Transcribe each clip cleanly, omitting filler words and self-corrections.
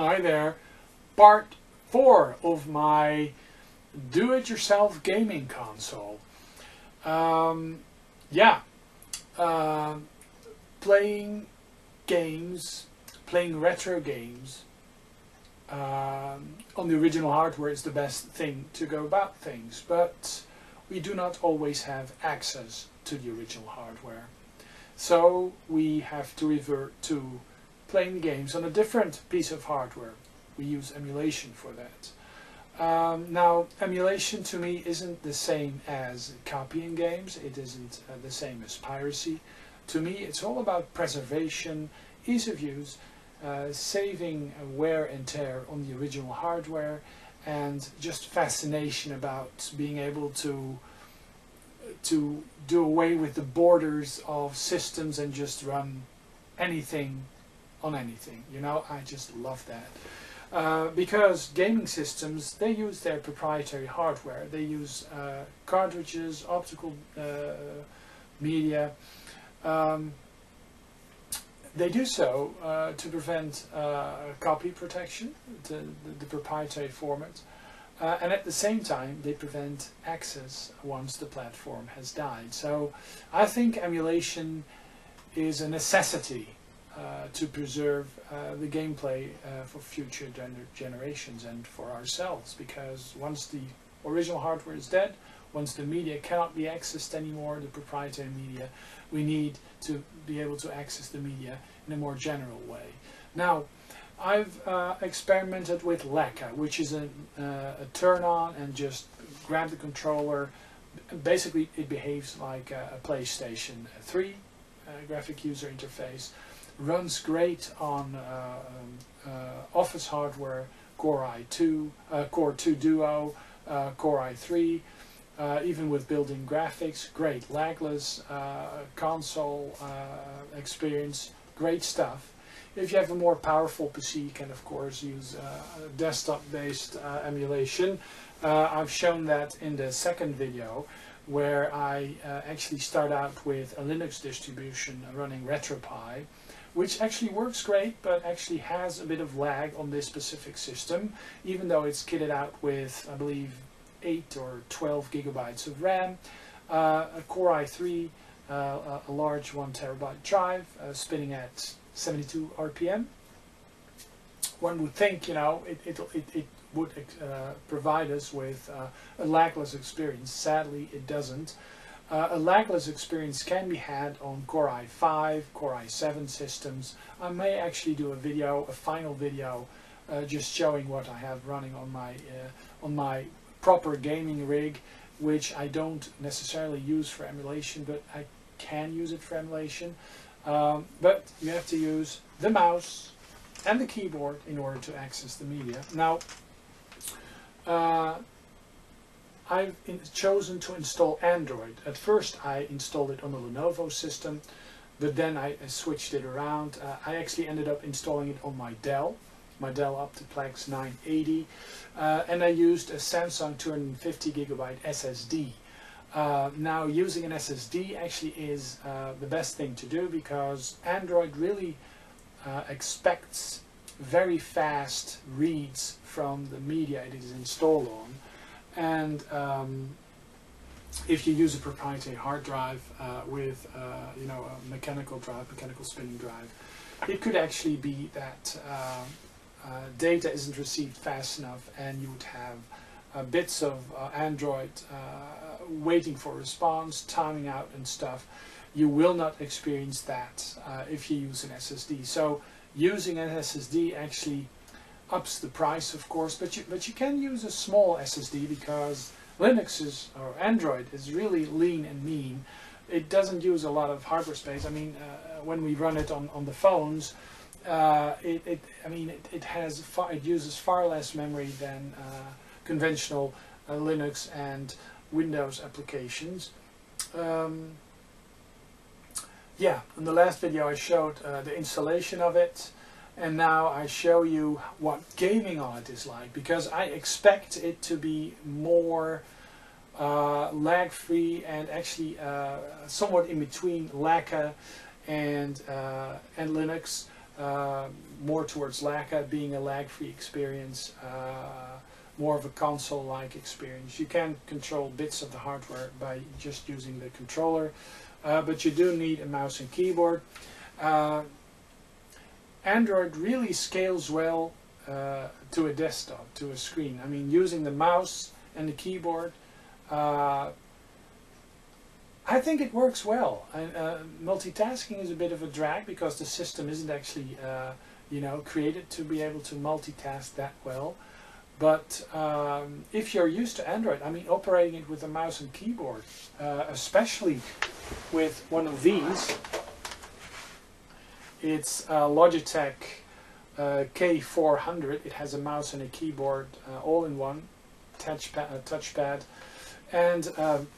Hi there, part 4 of my do-it-yourself gaming console. Playing games, playing retro games on the original hardware is the best thing to go about things, but we do not always have access to the original hardware. So we have to revert to playing the games on a different piece of hardware. We use emulation for that. Now, emulation to me isn't the same as copying games. It isn't the same as piracy. To me, it's all about preservation, ease of use, saving wear and tear on the original hardware, and just fascination about being able to do away with the borders of systems and just run anything on anything. You know, I just love that. Because gaming systems, they use their proprietary hardware. They use cartridges, optical media. They do so to prevent copy protection, the proprietary format. And at the same time, they prevent access once the platform has died. So I think emulation is a necessity to preserve the gameplay for future generations and for ourselves, because once the original hardware is dead, once the media cannot be accessed anymore, the proprietary media, we need to be able to access the media in a more general way. Now, I've experimented with Lakka, which is a turn-on and just grab the controller. Basically, it behaves like a PlayStation 3 graphic user interface. Runs great on Office hardware, Core i2 Duo, Core i3, even with built-in graphics. Great lagless console experience, great stuff. If you have a more powerful PC, you can of course use desktop-based emulation. I've shown that in the second video, where I actually start out with a Linux distribution running Retropie, which actually works great, but actually has a bit of lag on this specific system, even though it's kitted out with, I believe, 8 or 12 gigabytes of RAM, a Core i3, a large 1 terabyte drive, spinning at 72 RPM. One would think, you know, it would provide us with a lagless experience. Sadly, it doesn't. A lagless experience can be had on Core i5, Core i7 systems. I may actually do a final video, just showing what I have running on my proper gaming rig, which I don't necessarily use for emulation, but I can use it for emulation. But you have to use the mouse and the keyboard in order to access the media. Now, I've chosen to install Android. At first I installed it on the Lenovo system, but then I switched it around. I actually ended up installing it on my Dell Optiplex 980, and I used a Samsung 250 gigabyte SSD. Now, using an SSD actually is the best thing to do, because Android really expects very fast reads from the media it is installed on. And if you use a proprietary hard drive with you know, a mechanical spinning drive, it could actually be that data isn't received fast enough, and you would have bits of Android waiting for response, timing out and stuff. You will not experience that if you use an SSD. So using an SSD actually ups the price, of course, but you can use a small SSD, because Linux or Android is really lean and mean. It doesn't use a lot of hardware space. I mean, when we run it on the phones, it uses far less memory than conventional Linux and Windows applications. Yeah, in the last video I showed the installation of it, and now I show you what gaming on it is like, because I expect it to be more lag-free and actually somewhat in between Lakka and Linux. more towards Lakka, being a lag-free experience, more of a console-like experience. You can control bits of the hardware by just using the controller, but you do need a mouse and keyboard. Android really scales well to a desktop, to a screen. I mean, using the mouse and the keyboard, I think it works well. Multitasking is a bit of a drag because the system isn't actually, you know, created to be able to multitask that well. But if you're used to Android, I mean, operating it with a mouse and keyboard, especially with one of these, it's Logitech K400. It has a mouse and a keyboard all in one, touchpad, and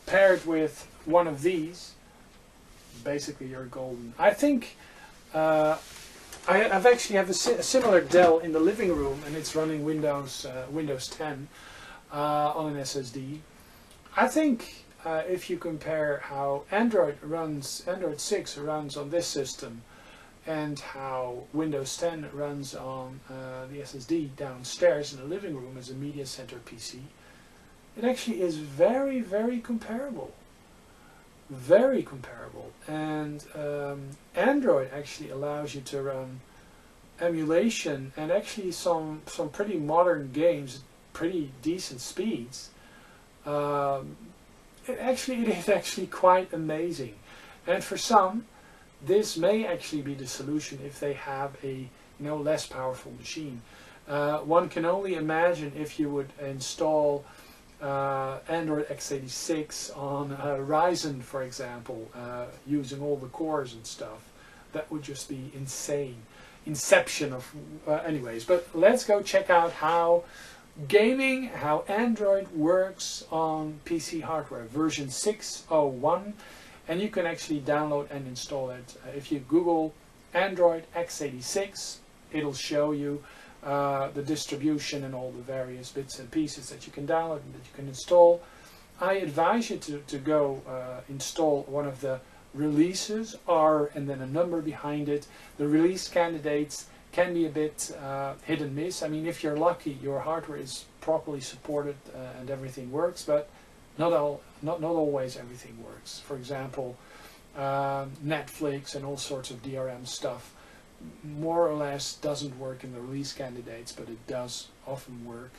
paired with one of these, basically you're golden. I think I've actually have a similar Dell in the living room, and it's running Windows 10 on an SSD. I think if you compare how Android 6 runs on this system, and how Windows 10 runs on the SSD downstairs in the living room as a media center PC, it actually is very, very comparable. Very comparable. And Android actually allows you to run emulation and actually some pretty modern games at pretty decent speeds. It is actually quite amazing. And for some, this may actually be the solution if they have a less powerful machine. One can only imagine if you would install Android x86 on Ryzen, for example, using all the cores and stuff. That would just be insane. Inception of anyways. But let's go check out how Android works on PC hardware, version 6.01. And you can actually download and install it. If you Google Android x86, it'll show you the distribution and all the various bits and pieces that you can download and that you can install. I advise you to go install one of the releases, R and then a number behind it. The release candidates can be a bit hit and miss. I mean, if you're lucky, your hardware is properly supported and everything works, but not always everything works. For example, Netflix and all sorts of DRM stuff more or less doesn't work in the release candidates, but it does often work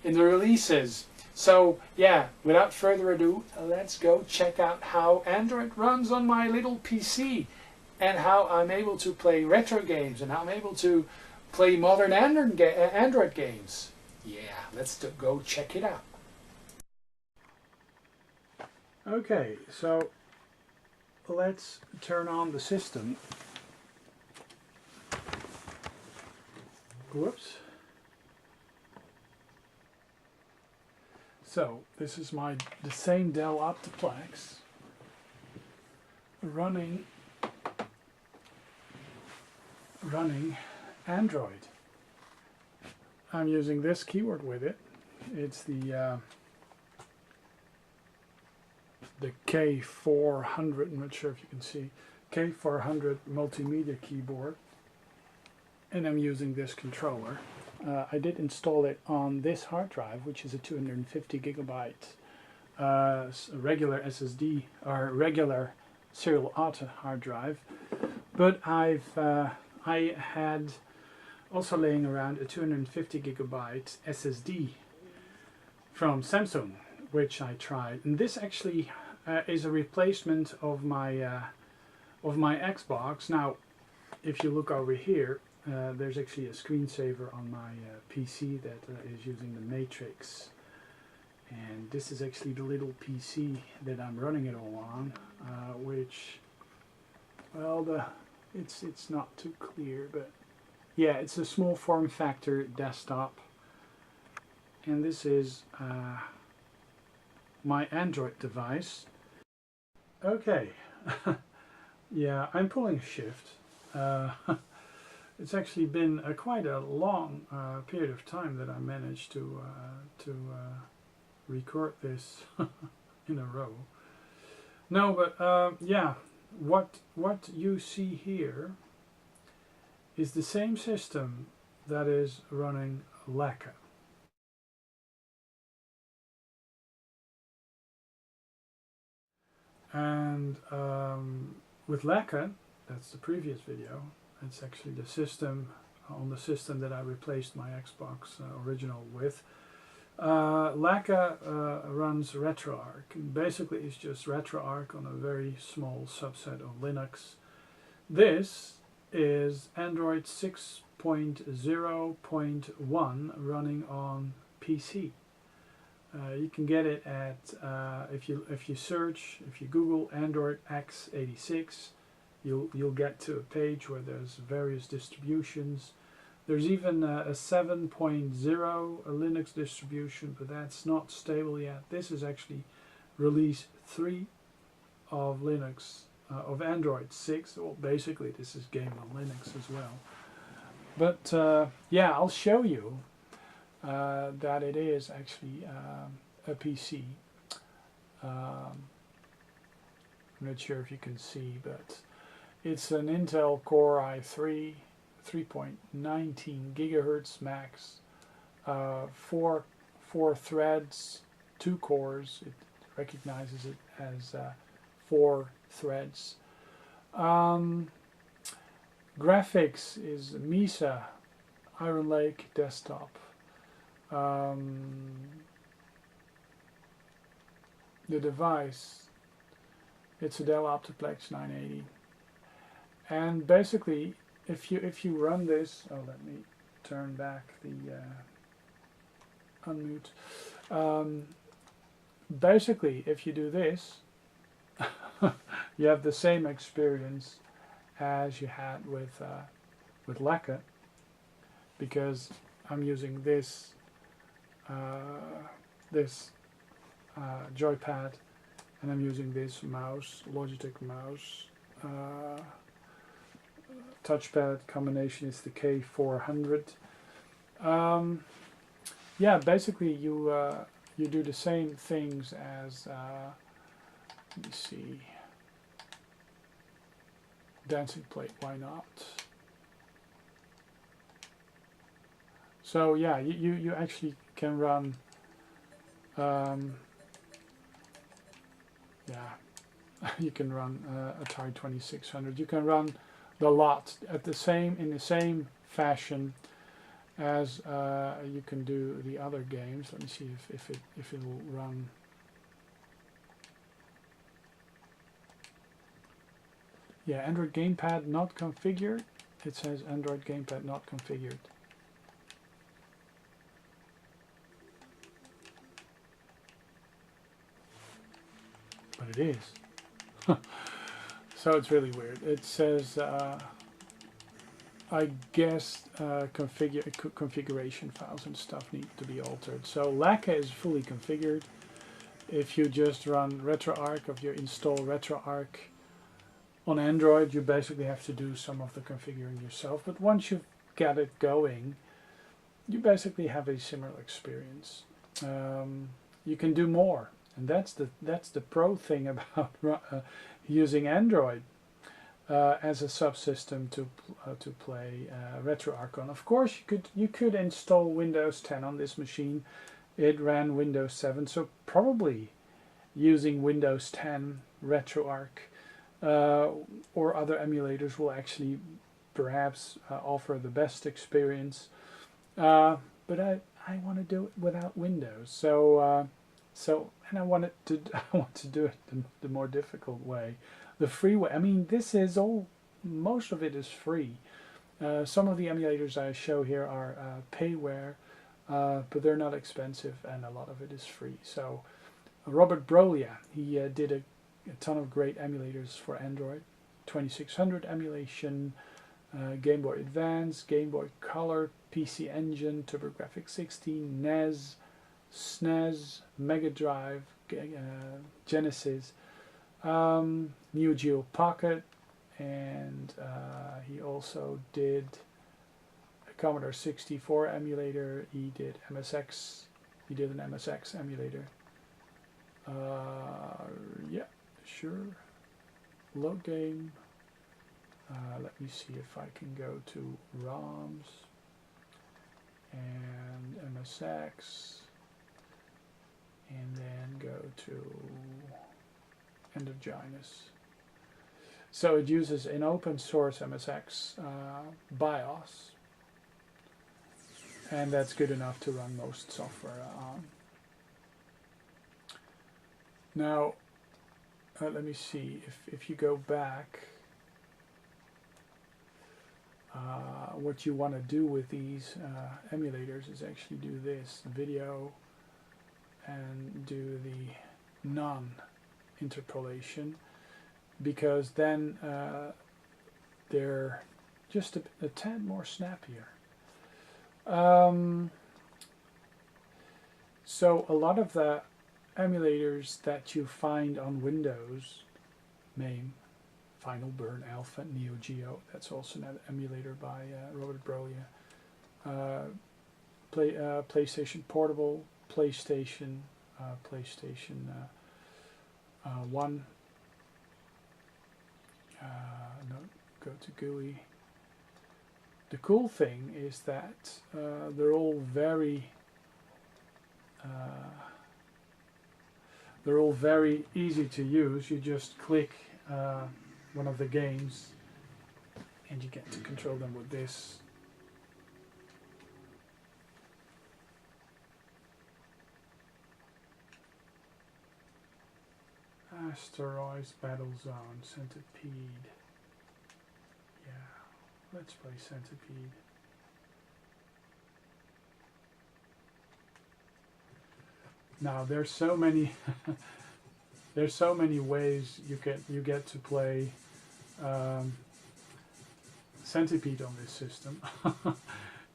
in the releases. So yeah, without further ado, let's go check out how Android runs on my little PC and how I'm able to play retro games and how I'm able to play modern Android games. Yeah, let's go check it out. Okay, so let's turn on the system. Whoops. So this is the same Dell Optiplex running Android. I'm using this keyboard with it. It's the K400, I'm not sure if you can see, K400 multimedia keyboard, and I'm using this controller. I did install it on this hard drive, which is a 250 gigabyte regular SSD or regular serial auto hard drive, but I had also laying around a 250 gigabyte SSD from Samsung, which I tried, and this actually is a replacement of my Xbox. Now, if you look over here, there's actually a screensaver on my PC that is using the Matrix, and this is actually the little PC that I'm running it all on, which, well, it's not too clear, but yeah, it's a small form factor desktop, and this is my Android device. Okay, yeah, I'm pulling a shift. It's actually been quite a long period of time that I managed to record this in a row. No, but yeah, what you see here is the same system that is running Lakka. And with Lakka, that's the previous video, it's actually the system on the system that I replaced my Xbox original with. Lakka runs RetroArch, and basically it's just RetroArch on a very small subset of Linux. This is Android 6.0.1 running on PC. You can get it at if you Google Android x86, you'll get to a page where there's various distributions. There's even a 7.0 Linux distribution, but that's not stable yet. This is actually release 3 of Linux, of Android 6. Well, basically this is game on Linux as well. But yeah, I'll show you that it is actually a PC. I'm not sure if you can see, but it's an Intel Core i3, 3.19 gigahertz max, 4 threads, 2 cores. It recognizes it as 4 threads. Graphics is Mesa Iron Lake desktop. The device, it's a Dell Optiplex 980, and basically if you run this, let me turn back the unmute. Basically if you do this you have the same experience as you had with Lakka, because I'm using this joypad, and I'm using this mouse, Logitech mouse. Touchpad combination is the K400. Yeah, basically you do the same things as let me see, dancing plate, why not? So yeah, you actually can run yeah, you can run Atari 2600. You can run the lot in the same fashion as you can do the other games. Let me see if it will run. Yeah, Android gamepad not configured. It says Android gamepad not configured. But it is. So it's really weird. It says, I guess configuration files and stuff need to be altered. So Lakka is fully configured. If you just run RetroArch, if you install RetroArch on Android, you basically have to do some of the configuring yourself. But once you've got it going, you basically have a similar experience. You can do more. And that's the pro thing about using Android as a subsystem to play RetroArch on. Of course, you could install Windows 10 on this machine. It ran Windows 7, so probably using Windows 10 RetroArch or other emulators will actually perhaps offer the best experience. But I want to do it without Windows, so and I want to do it the more difficult way, the free way. I mean, most of it is free. Some of the emulators I show here are payware, but they're not expensive, and a lot of it is free. So Robert Brolia, he did a ton of great emulators for Android. 2600 emulation, Game Boy Advance, Game Boy Color, PC Engine, TurboGrafx 16, NES, SNES, Mega Drive, Genesis, Neo Geo Pocket, and he also did a Commodore 64 emulator. He did MSX. He did an MSX emulator. Yeah, sure. Load game. Let me see if I can go to ROMs and MSX and then go to endogenous. So it uses an open source MSX BIOS, and that's good enough to run most software on. Now, let me see, if you go back, what you want to do with these emulators is actually do this, video, and do the non-interpolation, because then they're just a tad more snappier. So a lot of the emulators that you find on Windows, MAME, Final Burn, Alpha, Neo Geo, that's also an emulator by Robert Brolia. PlayStation Portable, PlayStation 1. No, go to GUI. The cool thing is that they're all very easy to use. You just click one of the games and you get to control them with this. Asteroids, Battle Zone, Centipede. Yeah, let's play Centipede. Now there's so many there's so many ways you get to play Centipede on this system.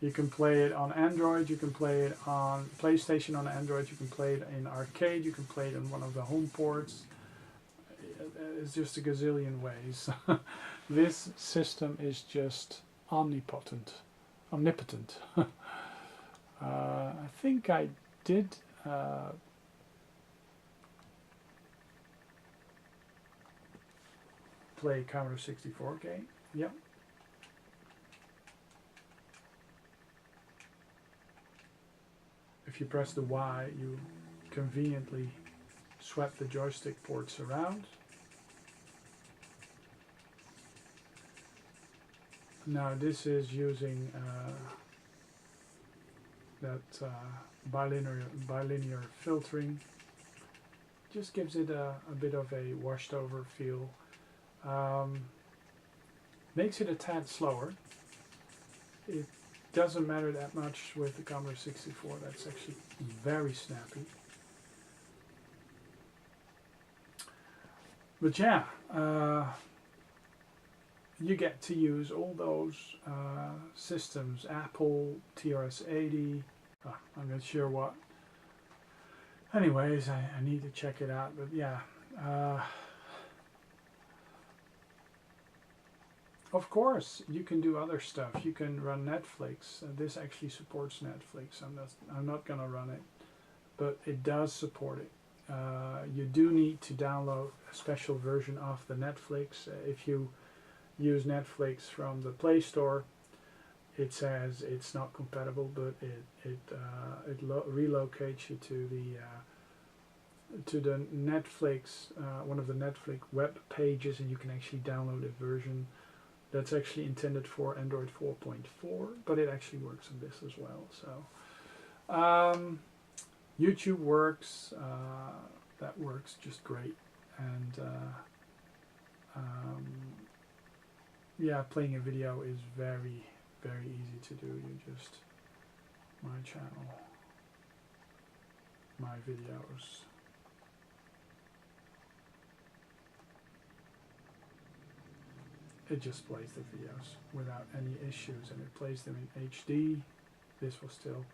You can play it on Android, you can play it on PlayStation on Android, you can play it in arcade, you can play it on one of the home ports. It's just a gazillion ways. This system is just omnipotent. I think I did play Commodore 64 game. Yep. If you press the Y, you conveniently swap the joystick ports around. Now this is using that bilinear filtering. Just gives it a bit of a washed over feel. Makes it a tad slower. It doesn't matter that much with the Commodore 64. That's actually very snappy. But yeah, you get to use all those systems. Apple, TRS-80, I'm not sure what. Anyways, I need to check it out, but yeah. Of course, you can do other stuff. You can run Netflix. This actually supports Netflix. I'm not gonna run it, but it does support it. You do need to download a special version of the Netflix. If you use Netflix from the Play Store, it says it's not compatible, but it relocates you to the Netflix, one of the Netflix web pages, and you can actually download a version that's actually intended for Android 4.4, but it actually works on this as well. So YouTube works, that works just great, and yeah, playing a video is very, very easy to do. You just, my channel, my videos. It just plays the videos without any issues, and it plays them in HD. This was still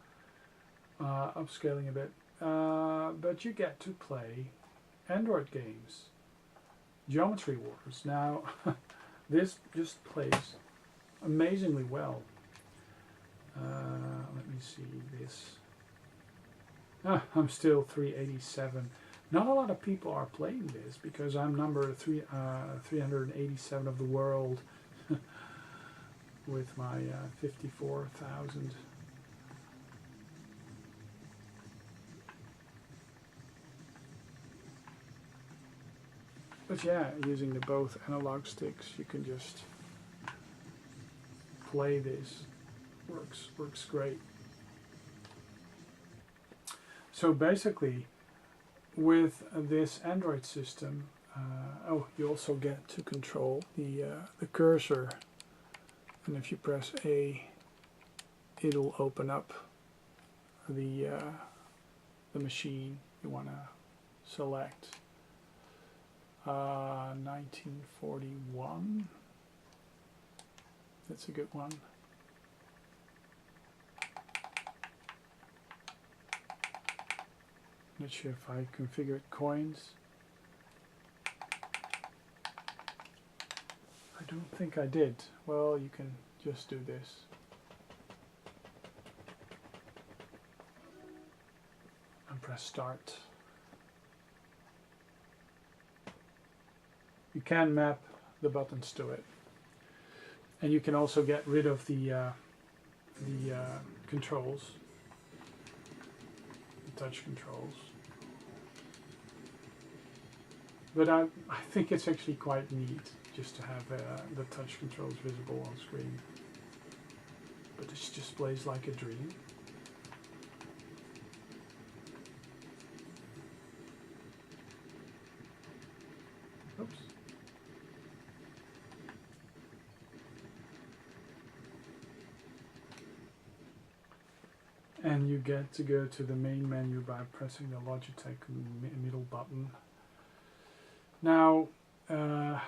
upscaling a bit, but you get to play Android games. Geometry Wars. Now, this just plays amazingly well. Let me see this. I'm still 387. Not a lot of people are playing this because I'm number 387 of the world with my 54,000. But yeah, using the both analog sticks, you can just play this. Works great. So basically, with this Android system, oh, you also get to control the cursor, and if you press A, it'll open up the machine you want to select. 1941. That's a good one. Not sure if I configured coins. I don't think I did. Well, you can just do this. And press start. You can map the buttons to it. And you can also get rid of the controls, the touch controls. But I think it's actually quite neat just to have the touch controls visible on screen. But this just plays like a dream. Oops. And you get to go to the main menu by pressing the Logitech middle button. Now, let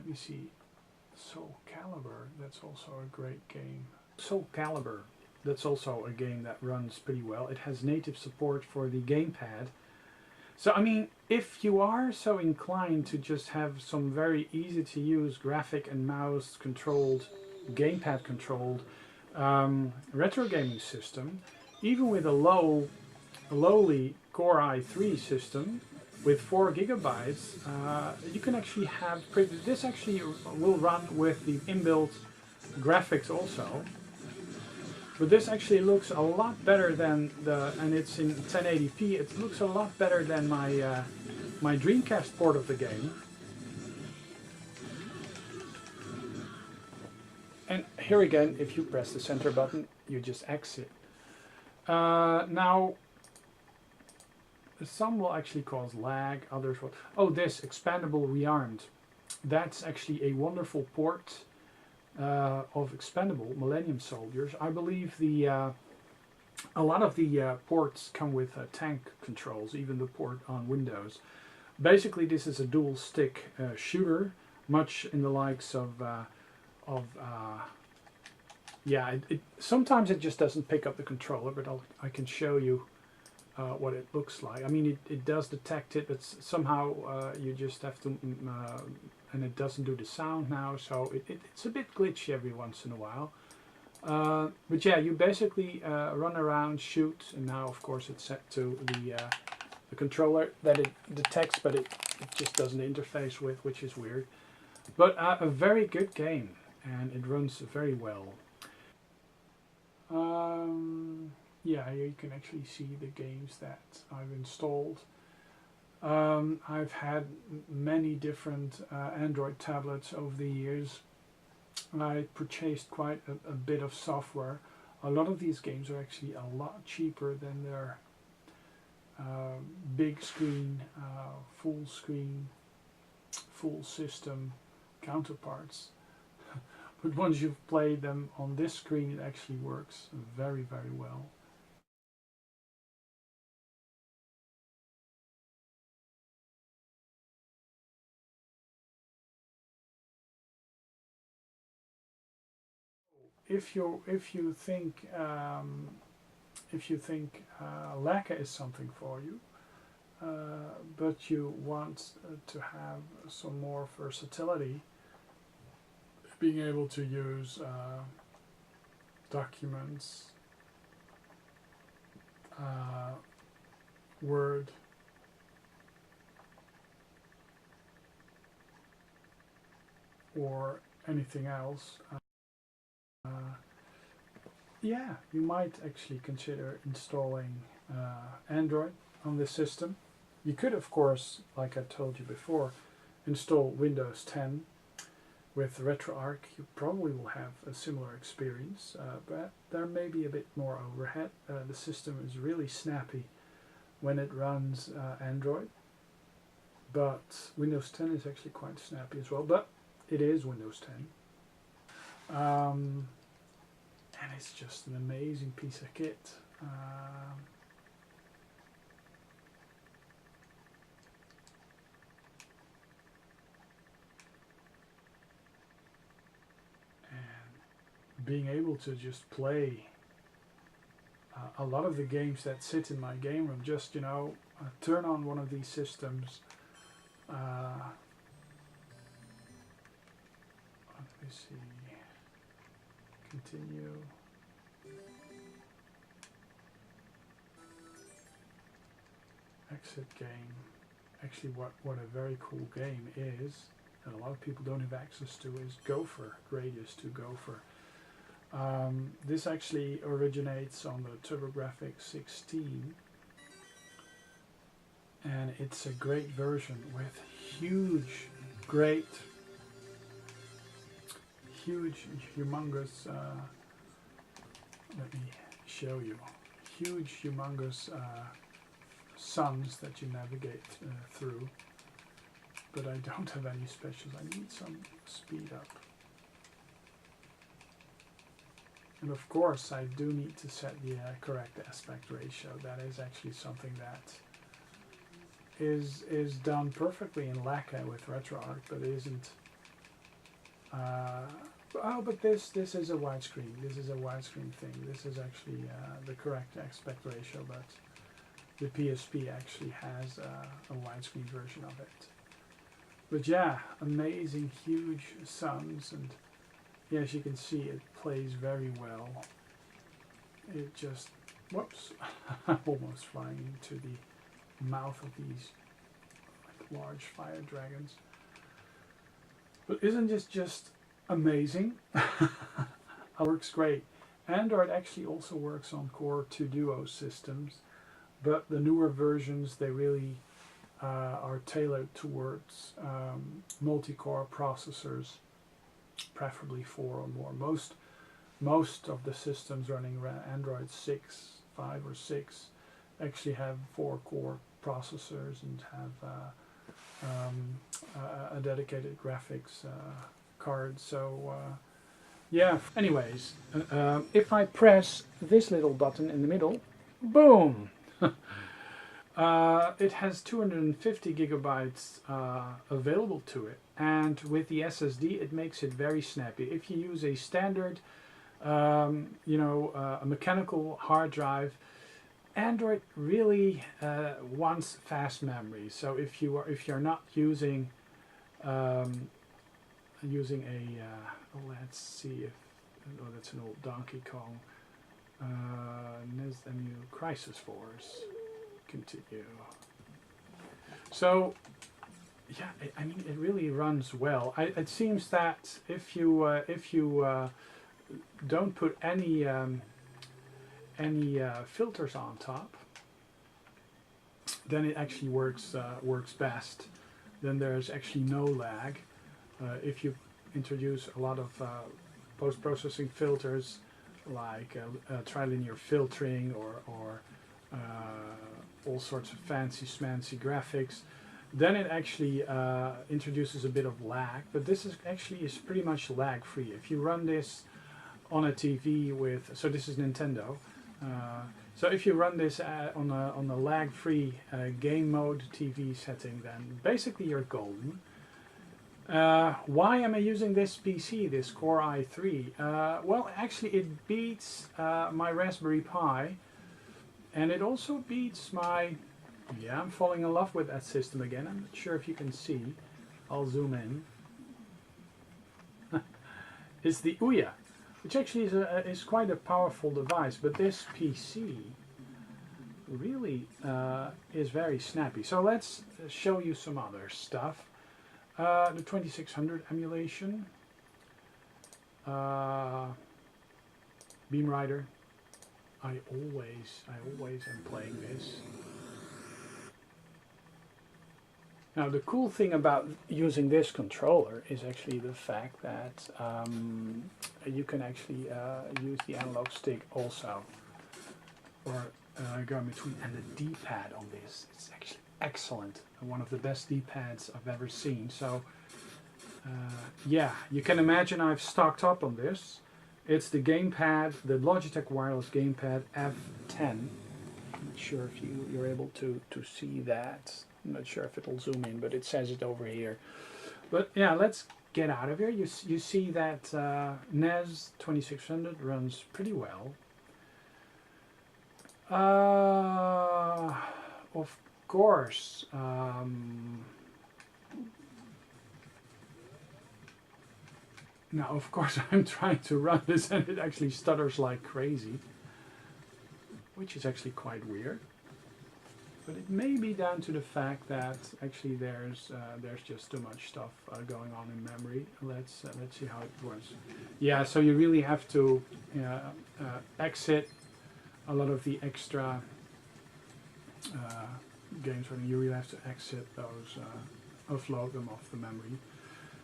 me see. Soul Calibur, that's also a great game. Soul Calibur, that's also a game that runs pretty well. It has native support for the gamepad. So, I mean, if you are so inclined to just have some very easy to use graphic and mouse controlled, gamepad controlled RetroGaming system, even with a lowly Core i3 system with 4 gigabytes, you can actually have, this actually will run with the inbuilt graphics also. But this actually looks a lot better than and it's in 1080p, it looks a lot better than my, my Dreamcast port of the game. And here again, if you press the center button, you just exit. Now, some will actually cause lag, others will... Oh, this expandable rearmed. That's actually a wonderful port of expandable Millennium Soldiers. I believe a lot of the ports come with tank controls, even the port on Windows. Basically, this is a dual stick shooter, much in the likes of yeah, sometimes it just doesn't pick up the controller, but I can show you what it looks like. I mean, it does detect it, but somehow you just have to, and it doesn't do the sound now, so it's a bit glitchy every once in a while. But yeah, you basically run around, shoot, and now of course it's set to the controller that it detects, but it just doesn't interface with, which is weird. But a very good game, and it runs very well. Yeah, here you can actually see the games that I've installed. I've had many different Android tablets over the years. I purchased quite a bit of software. A lot of these games are actually a lot cheaper than their big screen, full screen, full system counterparts. But once you've played them on this screen, it actually works very, very well. If you think Lakka is something for you, but you want to have some more versatility, being able to use documents, Word, or anything else, yeah, you might actually consider installing Android on this system. You could, of course, like I told you before, install Windows 10 with RetroArch. You probably will have a similar experience, but there may be a bit more overhead. The system is really snappy when it runs Android, but Windows 10 is actually quite snappy as well, but it is Windows 10. And it's just an amazing piece of kit. And being able to just play a lot of the games that sit in my game room, just, you know, turn on one of these systems. Let me see. Continue. Exit game. Actually, what a very cool game is, and a lot of people don't have access to, is Gopher. Gradius to Gopher. This actually originates on the TurboGrafx 16, and it's a great version with huge, great, humongous, let me show you, huge, humongous suns that you navigate through, but I don't have any specials. I need some speed up. And of course I do need to set the correct aspect ratio. That is actually something that is done perfectly in Lakka with RetroArch, but isn't. Oh, but this is a widescreen. This is a widescreen thing. This is actually the correct aspect ratio, but the PSP actually has a widescreen version of it. But yeah, amazing, huge suns, and yeah, as you can see, it plays very well. It just, whoops, I'm almost flying into the mouth of these like large fire dragons. But isn't this just amazing? It works great. Android actually also works on Core 2 Duo systems, but the newer versions, they really are tailored towards multi-core processors, preferably 4 or more. Most of the systems running Android 6, 5 or 6 actually have 4-core processors and have a dedicated graphics card. So yeah, anyways, if I press this little button in the middle, boom! It has 250 gigabytes available to it, and with the SSD it makes it very snappy. If you use a standard a mechanical hard drive, Android really wants fast memory. So if you're not using using a let's see if that's an old Donkey Kong NES Crisis Force. Continue. So yeah, I mean it really runs well. It seems that if you don't put any filters on top, then it actually works best. Then there's actually no lag. If you introduce a lot of post-processing filters like trilinear filtering or all sorts of fancy schmancy graphics, then it actually introduces a bit of lag. But this is pretty much lag free. If you run this on a TV with, so this is Nintendo, so if you run this on a lag-free game mode TV setting, then basically you're golden. Why am I using this PC, this Core i3? Well, actually it beats my Raspberry Pi, and it also beats my, yeah, I'm falling in love with that system again. I'm not sure if you can see. I'll zoom in. It's the Ouya, which actually is quite a powerful device, but this PC really is very snappy. So let's show you some other stuff. The 2600 emulation. Beam Rider. I always am playing this. Now the cool thing about using this controller is actually the fact that you can actually use the analog stick also, or go in between, and the D-pad on this, it's actually excellent. One of the best D-pads I've ever seen. So yeah, you can imagine I've stocked up on this. It's the gamepad, the Logitech wireless gamepad F10. I'm not sure if you're able to see that. I'm not sure if it'll zoom in, but it says it over here. But yeah, let's get out of here. You see that NES 2600 runs pretty well. Of course, now of course I'm trying to run this and it actually stutters like crazy, which is actually quite weird. But it may be down to the fact that actually there's just too much stuff going on in memory. Let's see how it works. Yeah, so you really have to exit a lot of the extra games. You really have to exit those, offload them off the memory,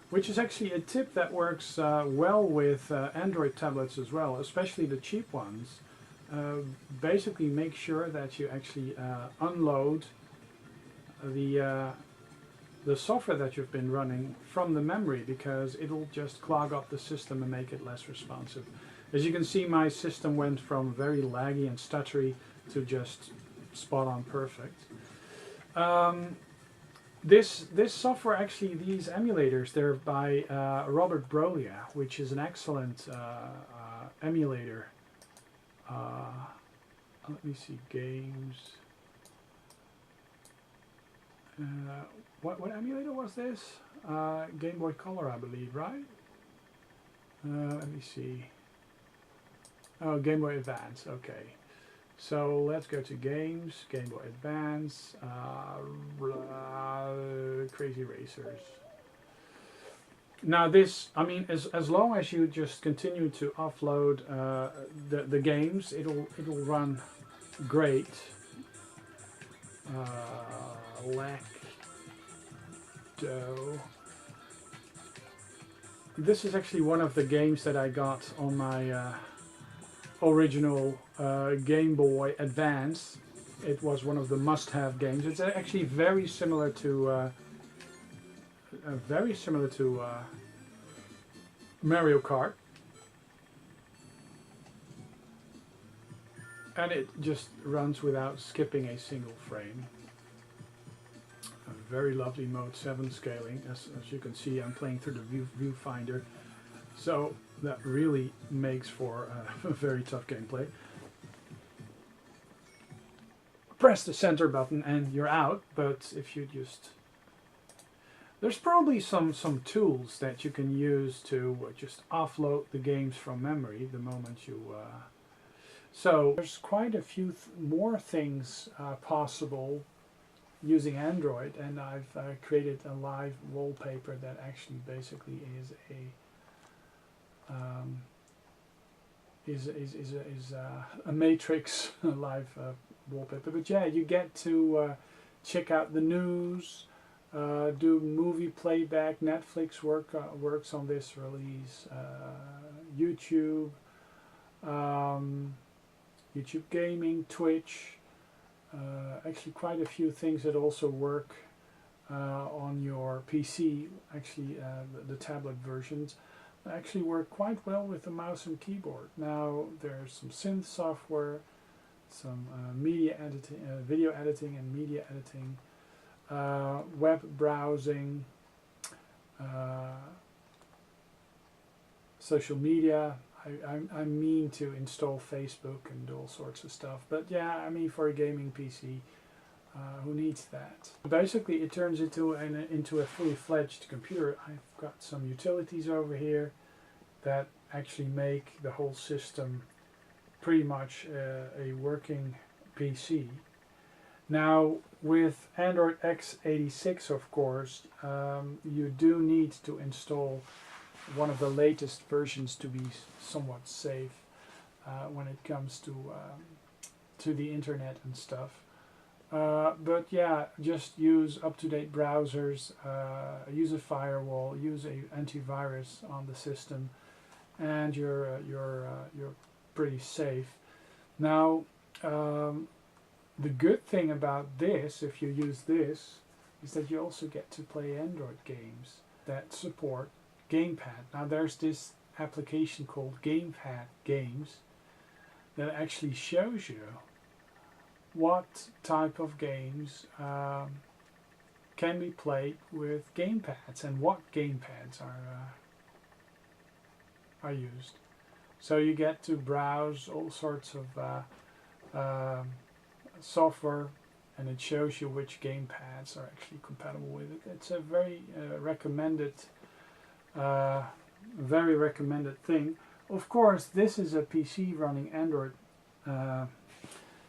which is actually a tip that works well with Android tablets as well, especially the cheap ones. Basically make sure that you actually unload the software that you've been running from the memory, because it'll just clog up the system and make it less responsive. As you can see, my system went from very laggy and stuttery to just spot on perfect. This software, actually, these emulators, they're by Robert Brolia, which is an excellent emulator. Let me see, games. What emulator was this? Game Boy Color, I believe, right? Let me see. Oh, Game Boy Advance, okay. So let's go to games, Game Boy Advance, Crazy Racers. Now this, I mean, as long as you just continue to offload the games, it'll run great. Lacto. This is actually one of the games that I got on my original Game Boy Advance. It was one of the must-have games. It's actually very similar to Mario Kart, and it just runs without skipping a single frame. A very lovely Mode 7 scaling. As you can see, I'm playing through the viewfinder, so that really makes for a very tough gameplay. Press the center button and you're out, but if you just... There's probably some tools that you can use to just offload the games from memory the moment you... So there's quite a few more things possible using Android, and I've created a live wallpaper that actually basically is a matrix live wallpaper. But yeah, you get to check out the news, do movie playback. Netflix works on this release. YouTube, YouTube Gaming, Twitch. Actually, quite a few things that also work on your PC. Actually, the tablet versions actually work quite well with the mouse and keyboard. Now there's some synth software, some media editing, video editing and media editing, web browsing, social media. I mean to install Facebook and all sorts of stuff, but yeah, I mean for a gaming PC, who needs that? Basically, it turns into a fully fledged computer. I've got some utilities over here that actually make the whole system pretty much a working PC. Now, with Android x86, of course, you do need to install one of the latest versions to be somewhat safe when it comes to the internet and stuff. But yeah, just use up-to-date browsers, use a firewall, use a antivirus on the system, and you're pretty safe. Now, the good thing about this, if you use this, is that you also get to play Android games that support gamepad. Now there's this application called Gamepad Games that actually shows you what type of games can be played with gamepads and what gamepads are used. So you get to browse all sorts of software, and it shows you which gamepads are actually compatible with it. It's a very very recommended thing. Of course, this is a PC running Android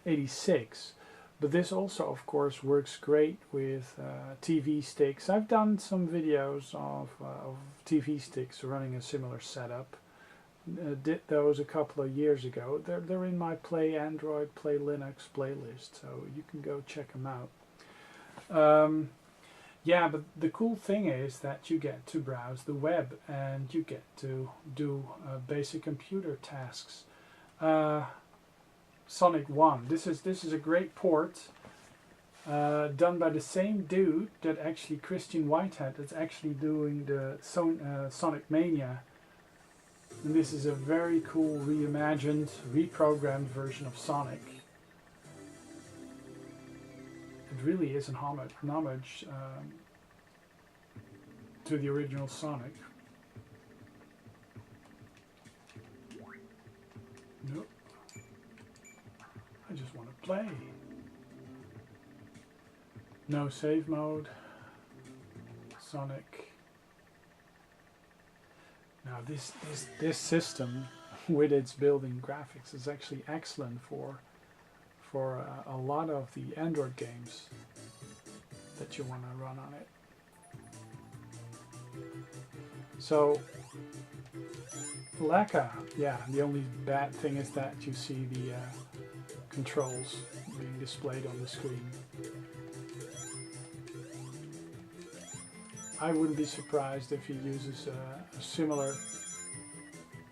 86, but this also, of course, works great with TV sticks. I've done some videos of TV sticks running a similar setup. Did those a couple of years ago. They're in my Play Android, Play Linux playlist, so you can go check them out. Yeah, but the cool thing is that you get to browse the web and you get to do basic computer tasks. Sonic 1. This is a great port done by the same dude that actually Christian Whitehead that's actually doing the Sonic Mania. And this is a very cool reimagined, reprogrammed version of Sonic. It really is an homage to the original Sonic. Nope. I just want to play. No save mode. Sonic. Now this system with its built-in graphics is actually excellent for a lot of the Android games that you want to run on it. So Lakka, yeah, the only bad thing is that you see the controls being displayed on the screen. I wouldn't be surprised if he uses a similar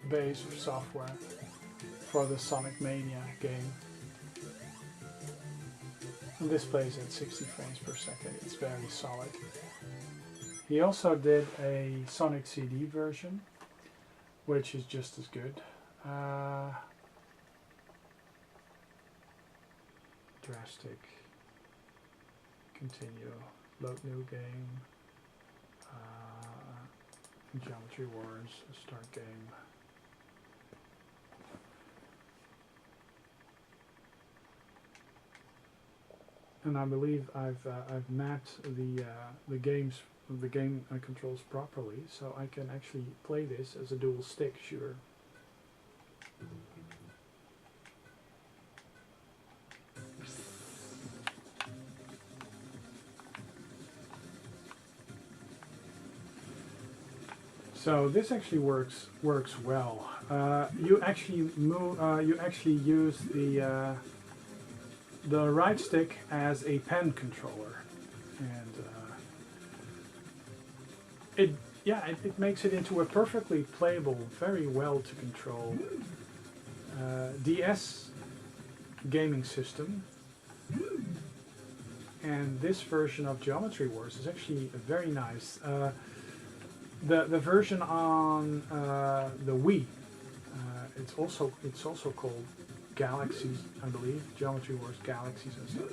base of software for the Sonic Mania game. And this plays at 60 frames per second. It's very solid. He also did a Sonic CD version, which is just as good. Drastic. Continue. Load new game. Geometry Wars, start game. And I believe I've mapped the game controls properly, so I can actually play this as a dual stick shooter. So this actually works well. You actually use the right stick as a pen controller, and it makes it into a perfectly playable, very well to control DS gaming system. And this version of Geometry Wars is actually very nice. The version on the Wii, it's also called Galaxies, I believe, Geometry Wars Galaxies and stuff.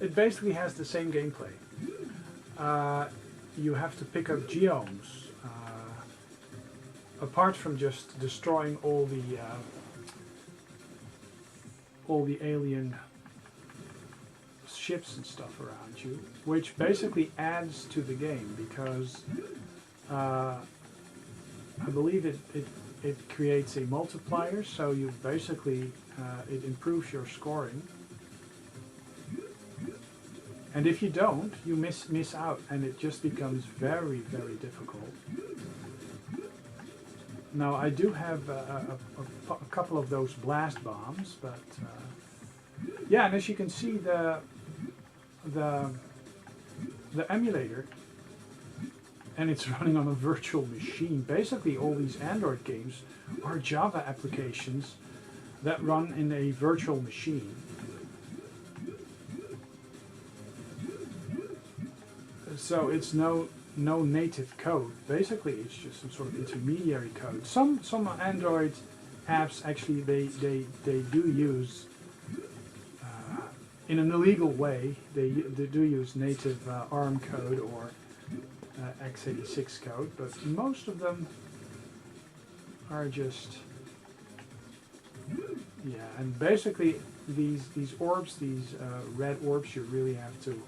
It basically has the same gameplay. You have to pick up geomes, apart from just destroying all the alien ships and stuff around you, which basically adds to the game because. I believe it creates a multiplier, so you basically it improves your scoring. And if you don't, you miss out, and it just becomes very, very difficult. Now I do have a couple of those blast bombs, but yeah, and as you can see, the emulator, and it's running on a virtual machine. Basically, all these Android games are Java applications that run in a virtual machine. So it's no native code. Basically, it's just some sort of intermediary code. Some Android apps actually they do use in an illegal way. They do use native ARM code or x86 code, but most of them are just And basically these orbs, these red orbs, you really have to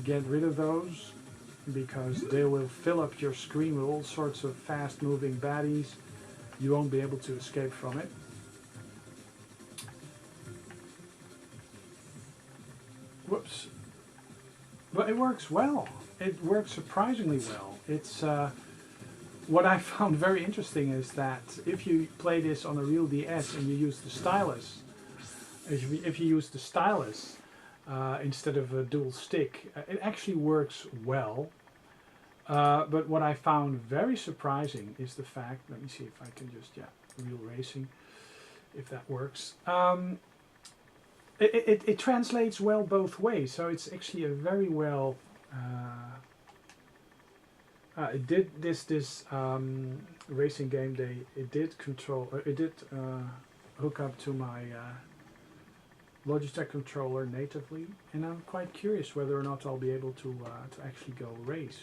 get rid of those, because they will fill up your screen with all sorts of fast-moving baddies. You won't be able to escape from it. Whoops. But it works well. It works surprisingly well. It's what I found very interesting is that if you play this on a real DS and you use the stylus, if you use the stylus instead of a dual stick, it actually works well. But what I found very surprising is the fact, let me see if I can just, real racing, if that works. It translates well both ways, so it's actually a very well, it did this racing game, it did hook up to my Logitech controller natively, and I'm quite curious whether or not I'll be able to actually go race.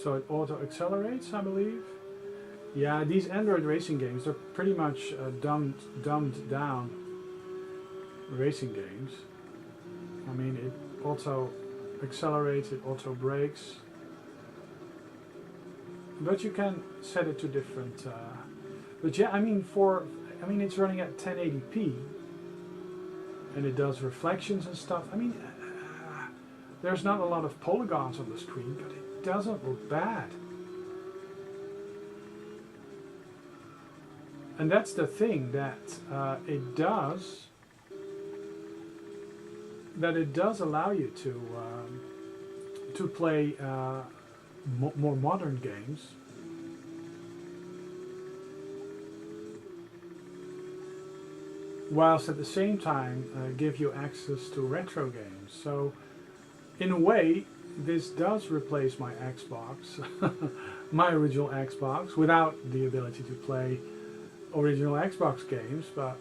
So it auto-accelerates, I believe. Yeah, these Android racing games are pretty much dumbed down racing games. I mean, it auto-accelerates, it auto-brakes. But you can set it to different... but yeah, I mean, it's running at 1080p. And it does reflections and stuff. I mean, there's not a lot of polygons on the screen, but it doesn't look bad. And that's the thing, that it does allow you to play more modern games. Whilst at the same time give you access to retro games. So in a way, this does replace my Xbox, my original Xbox, without the ability to play original Xbox games, but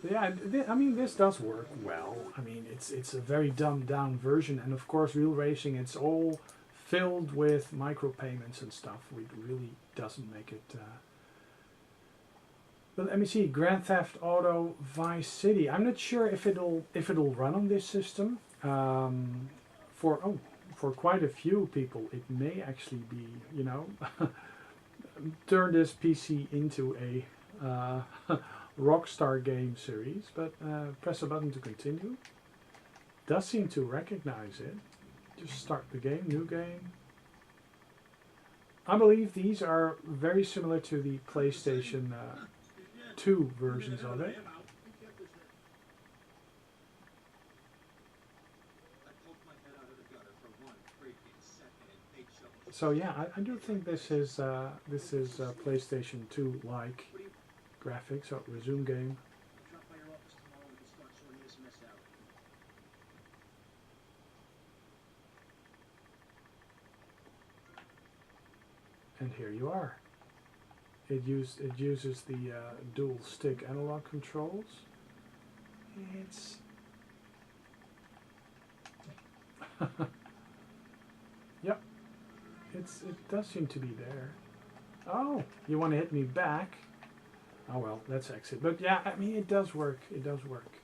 yeah, I mean, this does work well. I mean, it's a very dumbed down version, and of course, real racing, it's all filled with micropayments and stuff. It really doesn't make it. But let me see, Grand Theft Auto Vice City. I'm not sure if it'll run on this system. For quite a few people, it may actually be, turn this PC into a Rockstar game series. But press a button to continue. Does seem to recognize it. Just start the game, new game. I believe these are very similar to the PlayStation 2 versions of it. So yeah, I do think this is PlayStation 2 like graphics. So resume game. And here you are. It uses the dual stick analog controls. It's yep. It does seem to be there. Oh, you want to hit me back? Oh well, let's exit. But yeah, I mean, it does work. It does work.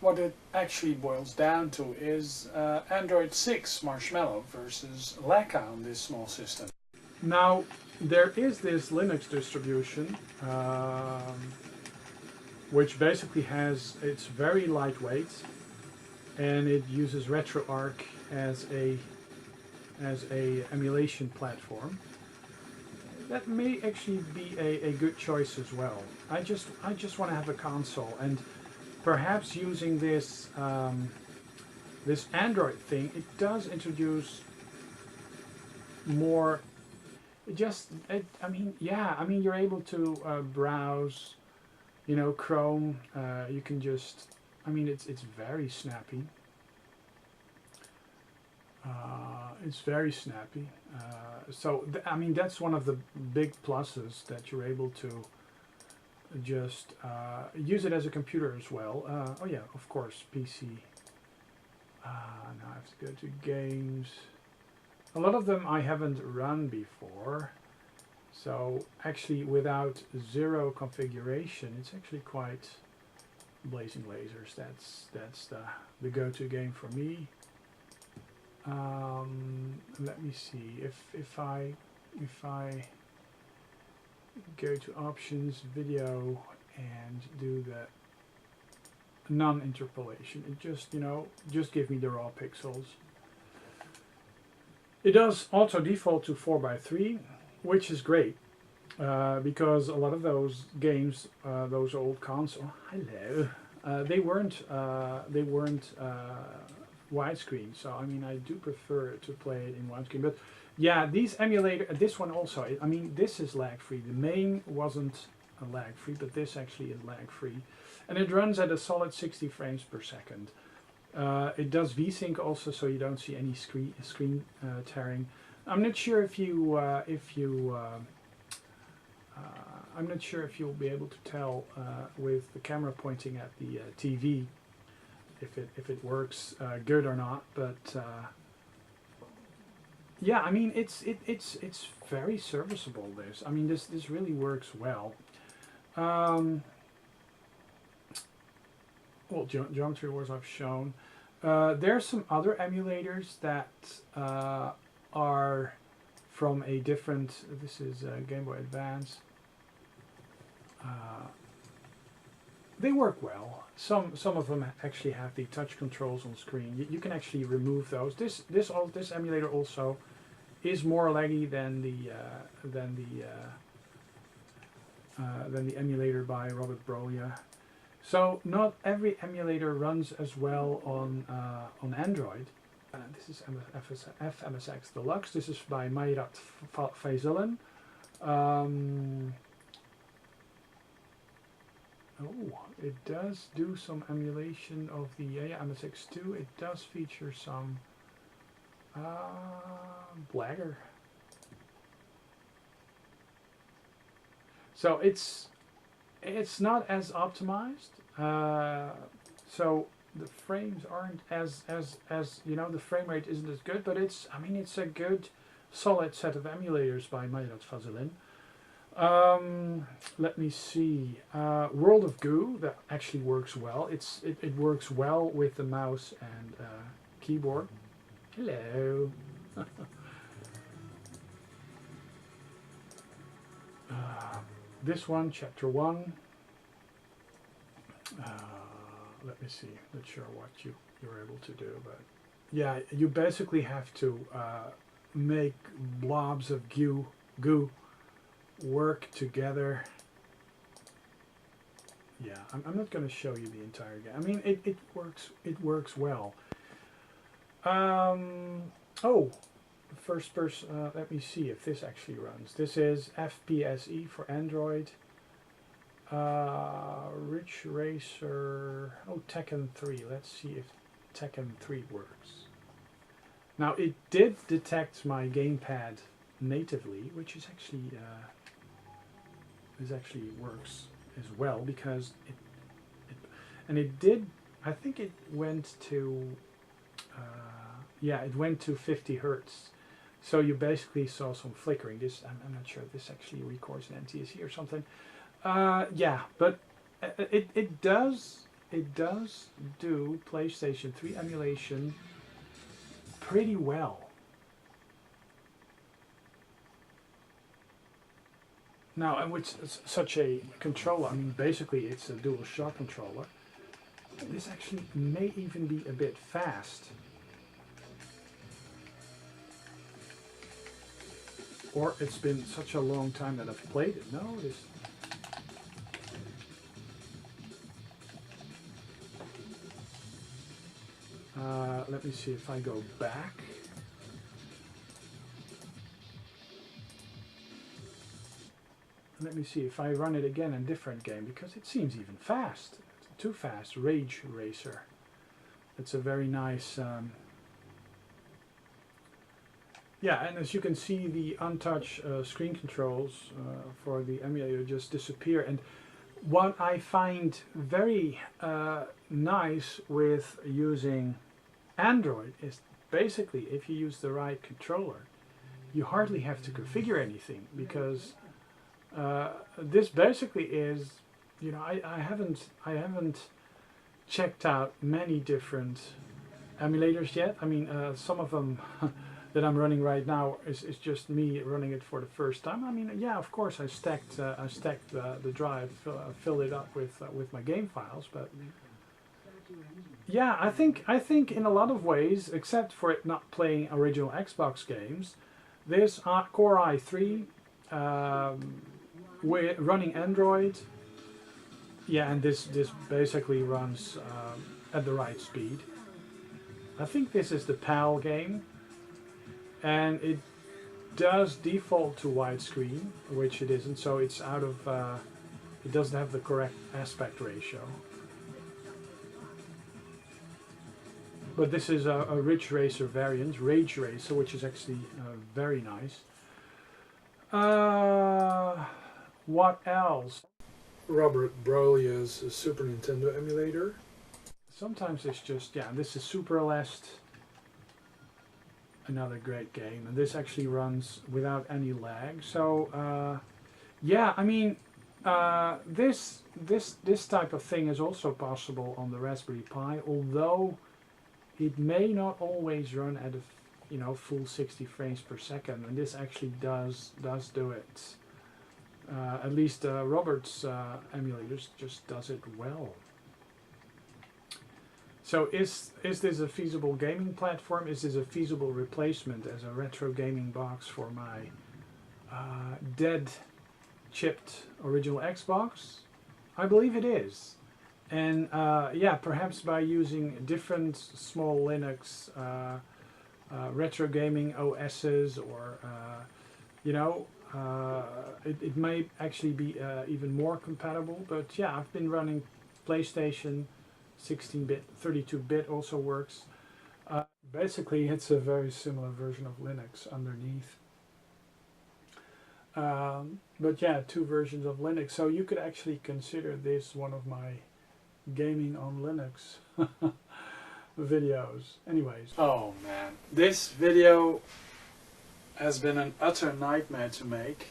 what it actually boils down to is Android 6 Marshmallow versus Lakka on this small system. Now, there is this Linux distribution which basically it's very lightweight, and it uses RetroArch as a emulation platform. That may actually be a good choice as well. I just want to have a console, and perhaps using this this Android thing, it does introduce more. I mean, yeah. I mean, you're able to browse, you know, Chrome. You can just. I mean, it's very snappy. It's very snappy. So I mean, that's one of the big pluses, that you're able to just use it as a computer as well. Oh yeah, of course, PC. Now I have to go to games. A lot of them I haven't run before, so actually without zero configuration, it's actually quite Blazing Lasers. That's the go-to game for me. Let me see if I go to options, video, and do the non-interpolation. It just, you know, just give me the raw pixels. It does auto default to 4:3, which is great, because a lot of those games, those old console, hello, they weren't widescreen. So I mean, I do prefer to play it in widescreen. But yeah, these emulator, this one also. I mean, this is lag-free. The main wasn't lag-free, but this actually is lag-free, and it runs at a solid 60 frames per second. It does VSync also, so you don't see any screen tearing. I'm not sure if I'm not sure if you'll be able to tell with the camera pointing at the TV if it works good or not, but yeah, I mean, it's very serviceable. This, I mean, this really works well. Well, Geometry Wars I've shown. There's some other emulators that are from a different. This is Game Boy Advance. They work well. Some of them actually have the touch controls on screen. You can actually remove those. This emulator also is more laggy than the emulator by Robert Brolia. So not every emulator runs as well on Android. This is FMSX Deluxe. This is by Mayrat Faizalan. Oh, it does do some emulation of the MSX2. It does feature some Blagger. So it's not as optimized. So the frames aren't as you know, the frame rate isn't as good, but it's, I mean, it's a good solid set of emulators by Mayrat Faizalan. Let me see. World of Goo, that actually works well. It works well with the mouse and keyboard. Hello. This one, Chapter 1. Let me see. Not sure what you're able to do, but yeah, you basically have to make blobs of goo work together. Yeah, I'm not going to show you the entire game. I mean, it works well. Oh, first person. Let me see if this actually runs. This is FPSE for Android. Ridge Racer. Oh, Tekken 3. Let's see if Tekken 3 works. Now, it did detect my gamepad natively, which is actually works as well, because it did. I think it went to yeah, it went to 50 Hertz. So you basically saw some flickering. This, I'm not sure if this actually records an NTSC or something. Yeah, but it does it does do PlayStation 3 emulation pretty well. Now, and with such a controller, I mean, basically it's a dual shock controller. This actually may even be a bit fast. Or it's been such a long time that I've played it. No, it is. Let me see if I go back. Let me see if I run it again in a different game, because it seems even fast. Too fast. Rage Racer. It's a very nice... yeah, and as you can see, the untouched screen controls for the emulator just disappear. And what I find very nice with using Android is basically, if you use the right controller, you hardly have to configure anything, because this basically is, you know, I haven't checked out many different emulators yet. I mean, some of them that I'm running right now is just me running it for the first time. I mean, yeah, of course I stacked the drive, filled it up with my game files, but yeah, I think in a lot of ways, except for it not playing original Xbox games, this Core i3 running Android, yeah, and this basically runs at the right speed. I think this is the PAL game, and it does default to widescreen, which it isn't, so it's out of, it doesn't have the correct aspect ratio. But this is a Ridge Racer variant, Rage Racer, which is actually very nice. What else? Robert Broglia's Super Nintendo emulator. Sometimes it's just, yeah, this is Super Lest, another great game, and this actually runs without any lag. So yeah, I mean, this type of thing is also possible on the Raspberry Pi, although it may not always run at a, you know, full 60 frames per second, and this actually does do it. At least Robert's emulators just does it well. So is this a feasible gaming platform? Is this a feasible replacement as a retro gaming box for my dead chipped original Xbox? I believe it is. And yeah, perhaps by using different small Linux retro gaming OSs, or you know, it may actually be even more compatible. But yeah, I've been running PlayStation 16-bit, 32-bit also works. Basically, it's a very similar version of Linux underneath. But yeah, two versions of Linux. So you could actually consider this one of my gaming on Linux videos. Anyways. Oh man, this video has been an utter nightmare to make.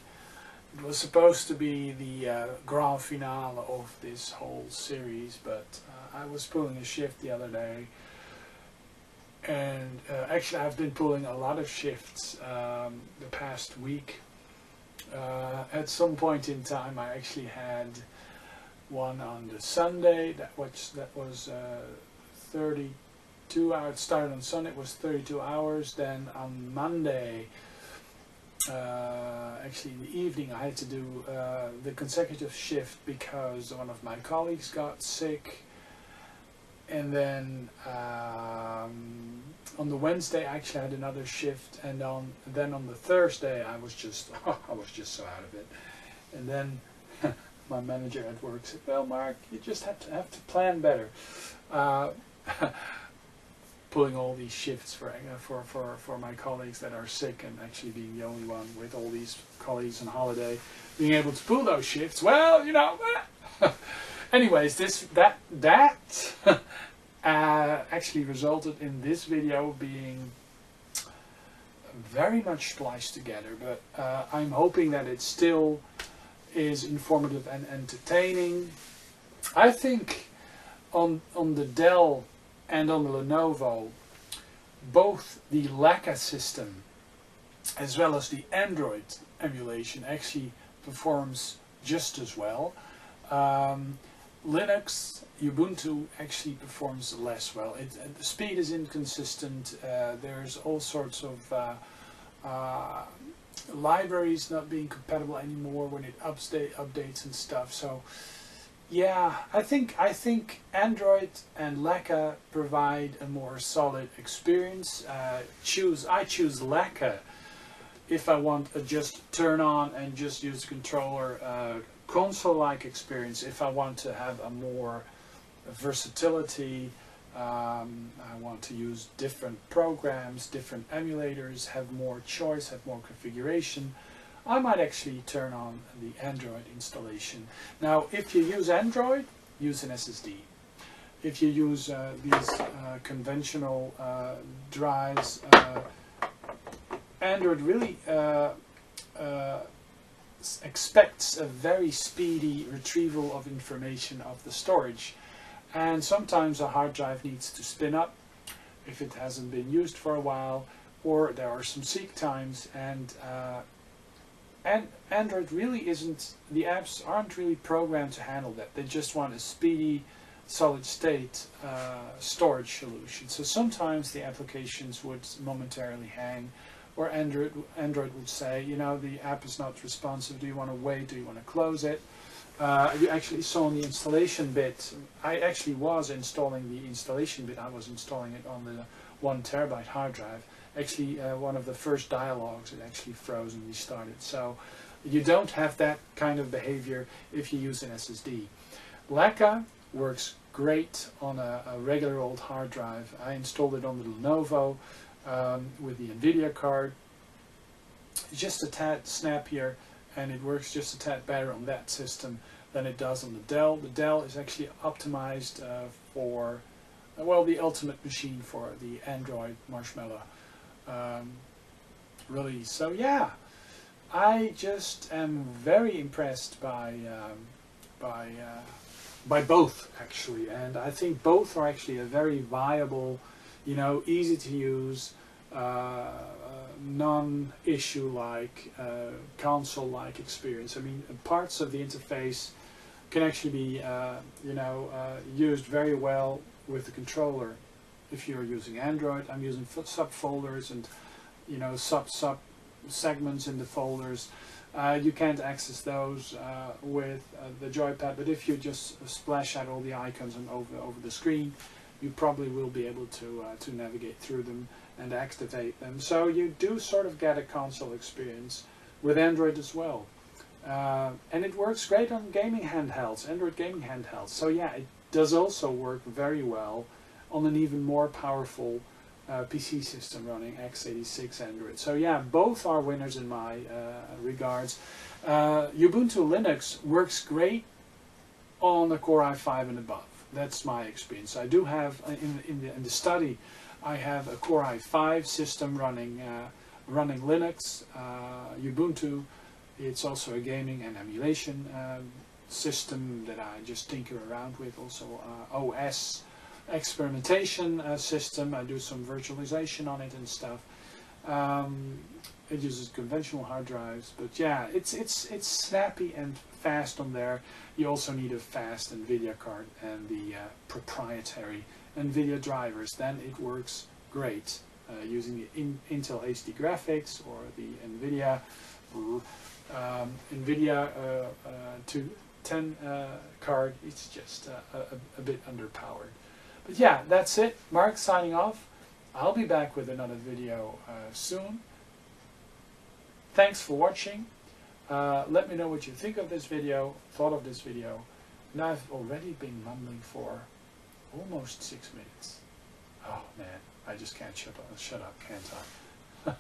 It was supposed to be the grand finale of this whole series, but I was pulling a shift the other day, and actually I've been pulling a lot of shifts the past week. At some point in time I actually had one on the Sunday that was 32 hours. It started on Sunday, it was 32 hours. Then on Monday, actually in the evening, I had to do the consecutive shift because one of my colleagues got sick. And then on the Wednesday I actually had another shift, and then on the Thursday I was just so out of it. And then my manager at work said, "Well, Mark, you just have to plan better." Pulling all these shifts for my colleagues that are sick, and actually being the only one with all these colleagues on holiday, being able to pull those shifts. Well, you know. Anyways, that actually resulted in this video being very much spliced together, but I'm hoping that it still is informative and entertaining. I think on the Dell and on the Lenovo, both the Lakka system as well as the Android emulation actually performs just as well. Linux, Ubuntu actually performs less well. The speed is inconsistent. There's all sorts of libraries not being compatible anymore when it updates and stuff. So yeah, I think Android and Lakka provide a more solid experience. I choose Lakka if I want a just turn on and just use the controller console-like experience. If I want to have a more versatility, I want to use different programs, different emulators, have more choice, have more configuration, I might actually turn on the Android installation. Now, if you use Android, use an SSD. If you use these conventional drives, Android really expects a very speedy retrieval of information of the storage, and sometimes a hard drive needs to spin up if it hasn't been used for a while, or there are some seek times, and Android really isn't, the apps aren't really programmed to handle that. They just want a speedy solid state storage solution. So sometimes the applications would momentarily hang, or Android would say, you know, the app is not responsive, do you want to wait, do you want to close it? You actually saw in the installation bit, I actually was installing the installation bit, I was installing it on the 1 terabyte hard drive. Actually, one of the first dialogues, it actually froze and restarted. So you don't have that kind of behavior if you use an SSD. Lakka works great on a regular old hard drive. I installed it on the Lenovo with the NVIDIA card. It's just a tad snappier, and it works just a tad better on that system than it does on the Dell. The Dell is actually optimized for, well, the ultimate machine for the Android Marshmallow release. So yeah, I just am very impressed by both actually, and I think both are actually a very viable, you know, easy to use, non-issue like console-like experience. I mean, parts of the interface can actually be used very well with the controller. If you're using Android, I'm using subfolders and, you know, sub segments in the folders. You can't access those with the joypad, but if you just splash out all the icons and over the screen, you probably will be able to navigate through them and activate them. So you do sort of get a console experience with Android as well. And it works great on gaming handhelds, Android gaming handhelds. So yeah, it does also work very well on an even more powerful PC system running x86 Android. So yeah, both are winners in my regards. Ubuntu Linux works great on a Core i5 and above. That's my experience. I do have, in the study, I have a Core i5 system running Linux, Ubuntu. It's also a gaming and emulation system that I just tinker around with. Also OS experimentation system. I do some virtualization on it and stuff. It uses conventional hard drives, but yeah, it's snappy and fast on there. You also need a fast NVIDIA card and the proprietary NVIDIA drivers. Then it works great using the Intel HD graphics or the NVIDIA 210 card. It's just a bit underpowered. But yeah, that's it. Mark signing off. I'll be back with another video soon. Thanks for watching. Let me know what you think of this video, thought of this video. And I've already been mumbling for almost 6 minutes. Oh man, I just can't shut up, can't I?